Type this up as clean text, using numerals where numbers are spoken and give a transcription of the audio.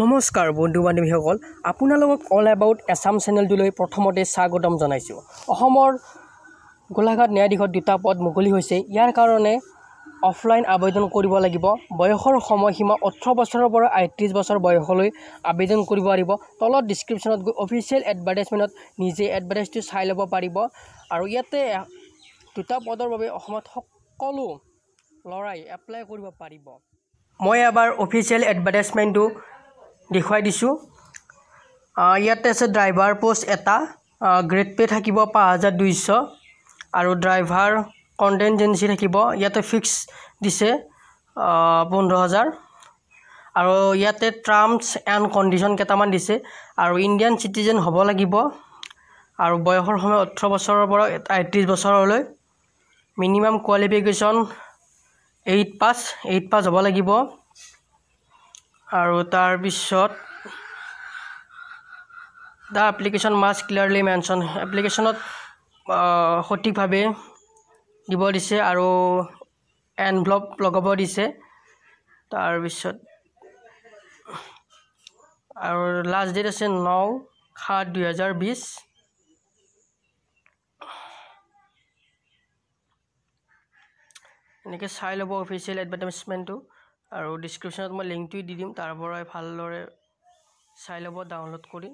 নমস্কাৰ বন্ধু বান্ধৱীসকল আপোনালোকক অল এবাউট এছাম চেনেলটোলৈ প্ৰথমতে স্বাগতম জনাইছোঁ। অসমৰ গোলাঘাট ন্যায়াধীশত দুটা পদ মুকলি হৈছে। ইয়াৰ কাৰণে অফলাইন আবেদন কৰিব লাগিব। বয়সৰ সময়সীমা 18 বছৰৰ পৰা 38 বছৰ বয়সলৈ আবেদন কৰিব পাৰিব। তলত ডিছক্ৰিপশ্যনত গৈ অফিচিয়েল এডভাৰটাইজমেণ্টত নিজে এডভাৰটাইজটো চাই ল'ব পাৰিব। আৰু ইয়াতে দুটা পদৰ বাবে অসমত সকলো ল'ৰাই এপ্লাই কৰিব পাৰিব। মই এবাৰ অফিচিয়েল এডভাৰটাইজমেণ্টটো দেখুৱাই দিছোঁ। ইয়াতে আছে ড্ৰাইভাৰ পোষ্ট এটা, গ্ৰেড পে থাকিব 5200 আৰু ড্ৰাইভাৰ কণ্টেনজেঞ্চি থাকিব। ইয়াতে ফিক্স দিছে 15000 আৰু ইয়াতে টাৰ্মছ এণ্ড কণ্ডিশ্যন কেইটামান দিছে। আৰু ইণ্ডিয়ান চিটিজেন হ'ব লাগিব আৰু বয়সৰ সময় 18 বছৰৰ পৰা 38 বছৰলৈ। মিনিমাম কোৱালিফিকেশ্যন 8 পাছ হ'ব লাগিব। আৰু তাৰপিছত the application must clearly mention, এপ্লিকেশ্যনত সঠিকভাৱে দিব দিছে আৰু এনভলপ লগাব দিছে। তাৰপিছত আৰু লাষ্ট ডেট আছে 9/7/2020। এনেকৈ চাই ল'ব অফিচিয়েল এডভাৰটাইজমেণ্টটো আৰু ডিছক্ৰিপশ্যনত মই লিংকটো দি দিম, তাৰ পৰাই ভালদৰে চাই ল'ব ডাউনলোড কৰি।